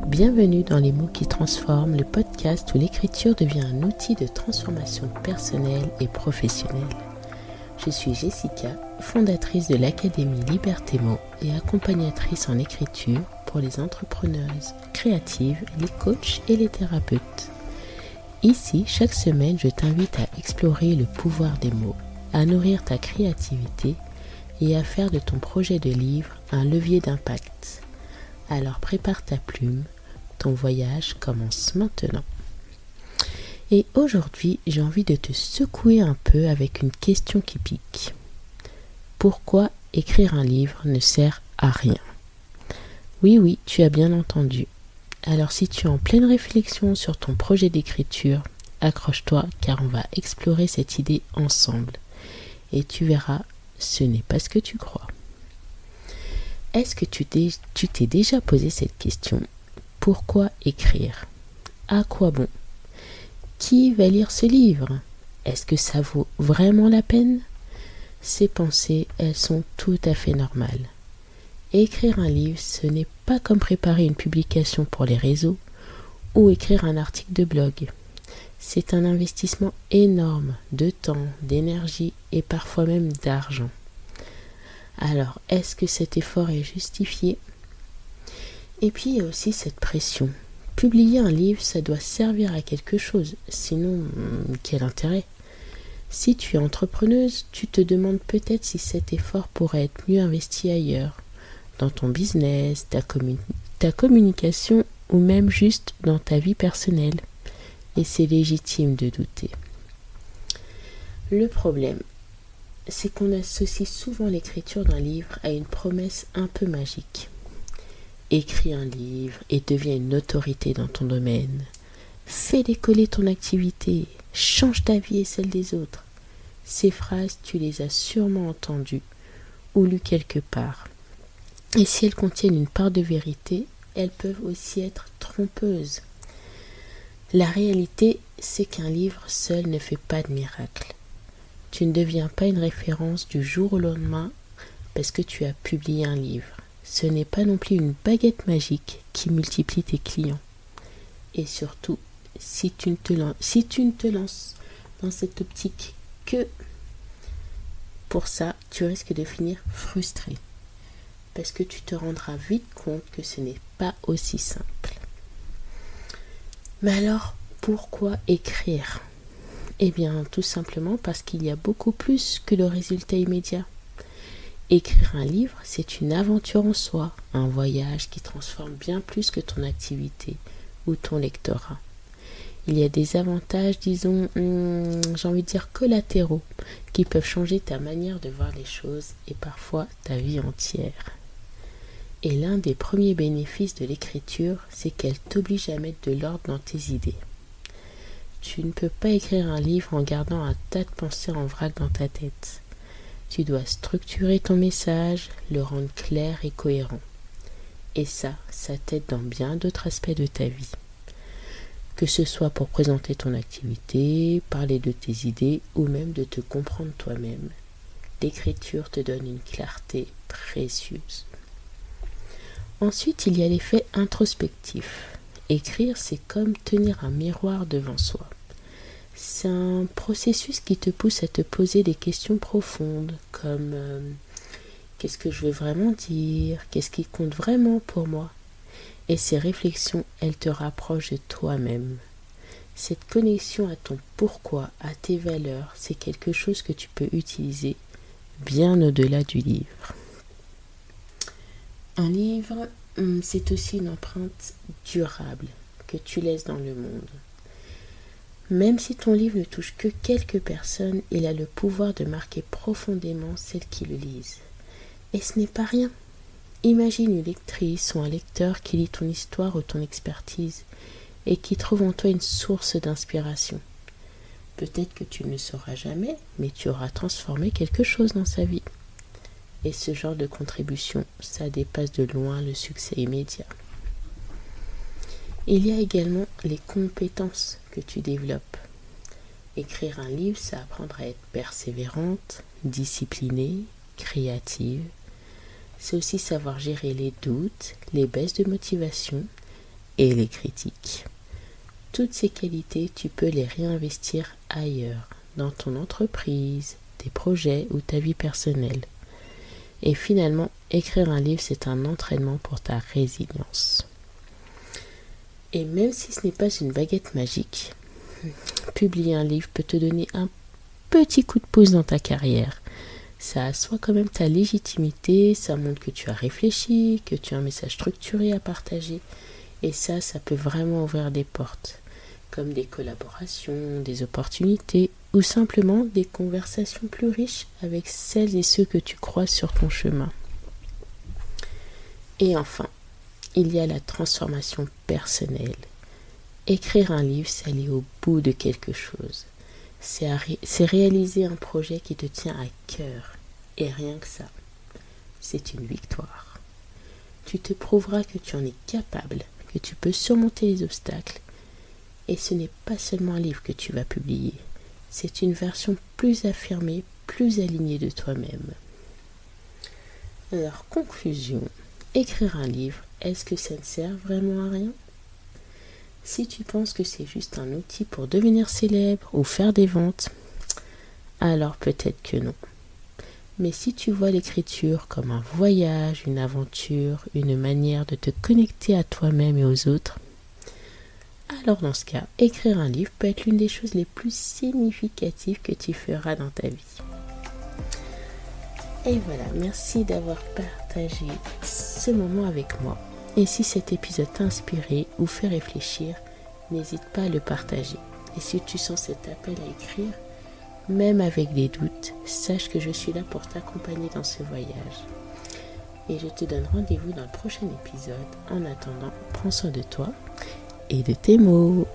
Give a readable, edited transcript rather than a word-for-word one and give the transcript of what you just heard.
Bienvenue dans Les mots qui transforment, le podcast où l'écriture devient un outil de transformation personnelle et professionnelle. Je suis Jessica, fondatrice de l'Académie Liberté Mots et accompagnatrice en écriture pour les entrepreneuses créatives, les coachs et les thérapeutes. Ici, chaque semaine, je t'invite à explorer le pouvoir des mots, à nourrir ta créativité et à faire de ton projet de livre un levier d'impact. Alors prépare ta plume, ton voyage commence maintenant. Et aujourd'hui, j'ai envie de te secouer un peu avec une question qui pique. Pourquoi écrire un livre ne sert à rien ? Oui, tu as bien entendu. Alors si tu es en pleine réflexion sur ton projet d'écriture, accroche-toi car on va explorer cette idée ensemble. Et tu verras, ce n'est pas ce que tu crois. Est-ce que tu t'es déjà posé cette question ? Pourquoi écrire ? À quoi bon ? Qui va lire ce livre ? Est-ce que ça vaut vraiment la peine ? Ces pensées, elles sont tout à fait normales. Écrire un livre, ce n'est pas comme préparer une publication pour les réseaux ou écrire un article de blog. C'est un investissement énorme de temps, d'énergie et parfois même d'argent. Alors, est-ce que cet effort est justifié ? Et puis, il y a aussi cette pression. Publier un livre, ça doit servir à quelque chose. Sinon, quel intérêt ? Si tu es entrepreneuse, tu te demandes peut-être si cet effort pourrait être mieux investi ailleurs, dans ton business, ta communication ou même juste dans ta vie personnelle. Et c'est légitime de douter. Le problème, c'est qu'on associe souvent l'écriture d'un livre à une promesse un peu magique. Écris un livre et deviens une autorité dans ton domaine. Fais décoller ton activité, change ta vie et celle des autres. Ces phrases, tu les as sûrement entendues ou lues quelque part. Et si elles contiennent une part de vérité, elles peuvent aussi être trompeuses. La réalité, c'est qu'un livre seul ne fait pas de miracle. Tu ne deviens pas une référence du jour au lendemain parce que tu as publié un livre. Ce n'est pas non plus une baguette magique qui multiplie tes clients. Et surtout, si tu ne te lances dans cette optique que pour ça, tu risques de finir frustré. Parce que tu te rendras vite compte que ce n'est pas aussi simple. Mais alors, pourquoi écrire ? Eh bien, tout simplement parce qu'il y a beaucoup plus que le résultat immédiat. Écrire un livre, c'est une aventure en soi, un voyage qui transforme bien plus que ton activité ou ton lectorat. Il y a des avantages, disons, j'ai envie de dire collatéraux, qui peuvent changer ta manière de voir les choses et parfois ta vie entière. Et l'un des premiers bénéfices de l'écriture, c'est qu'elle t'oblige à mettre de l'ordre dans tes idées. Tu ne peux pas écrire un livre en gardant un tas de pensées en vrac dans ta tête. Tu dois structurer ton message, le rendre clair et cohérent. Et ça t'aide dans bien d'autres aspects de ta vie. Que ce soit pour présenter ton activité, parler de tes idées ou même de te comprendre toi-même. L'écriture te donne une clarté précieuse. Ensuite, il y a l'effet introspectif. Écrire, c'est comme tenir un miroir devant soi. C'est un processus qui te pousse à te poser des questions profondes comme qu'est-ce que je veux vraiment dire ? Qu'est-ce qui compte vraiment pour moi ? Et ces réflexions, elles te rapprochent de toi-même. Cette connexion à ton pourquoi, à tes valeurs, c'est quelque chose que tu peux utiliser bien au-delà du livre. Un livre, c'est aussi une empreinte durable que tu laisses dans le monde. Même si ton livre ne touche que quelques personnes, il a le pouvoir de marquer profondément celles qui le lisent. Et ce n'est pas rien. Imagine une lectrice ou un lecteur qui lit ton histoire ou ton expertise et qui trouve en toi une source d'inspiration. Peut-être que tu ne le sauras jamais, mais tu auras transformé quelque chose dans sa vie. Et ce genre de contribution, ça dépasse de loin le succès immédiat. Il y a également les compétences que tu développes. Écrire un livre, ça apprendra à être persévérante, disciplinée, créative. C'est aussi savoir gérer les doutes, les baisses de motivation et les critiques. Toutes ces qualités, tu peux les réinvestir ailleurs, dans ton entreprise, tes projets ou ta vie personnelle. Et finalement, écrire un livre, c'est un entraînement pour ta résilience. Et même si ce n'est pas une baguette magique, publier un livre peut te donner un petit coup de pouce dans ta carrière. Ça assoit quand même ta légitimité, ça montre que tu as réfléchi, que tu as un message structuré à partager. Et ça peut vraiment ouvrir des portes, comme des collaborations, des opportunités ou simplement des conversations plus riches avec celles et ceux que tu croises sur ton chemin. Et enfin, il y a la transformation personnelle. Écrire un livre, c'est aller au bout de quelque chose. C'est réaliser un projet qui te tient à cœur. Et rien que ça, c'est une victoire. Tu te prouveras que tu en es capable, que tu peux surmonter les obstacles. Et ce n'est pas seulement un livre que tu vas publier. C'est une version plus affirmée, plus alignée de toi-même. Alors, conclusion. Écrire un livre, est-ce que ça ne sert vraiment à rien ? Si tu penses que c'est juste un outil pour devenir célèbre ou faire des ventes, alors peut-être que non. Mais si tu vois l'écriture comme un voyage, une aventure, une manière de te connecter à toi-même et aux autres, alors dans ce cas, écrire un livre peut être l'une des choses les plus significatives que tu feras dans ta vie. Et voilà, merci d'avoir partagé ce moment avec moi. Et si cet épisode t'a inspiré ou fait réfléchir, n'hésite pas à le partager. Et si tu sens cet appel à écrire, même avec des doutes, sache que je suis là pour t'accompagner dans ce voyage. Et je te donne rendez-vous dans le prochain épisode. En attendant, prends soin de toi et de tes mots.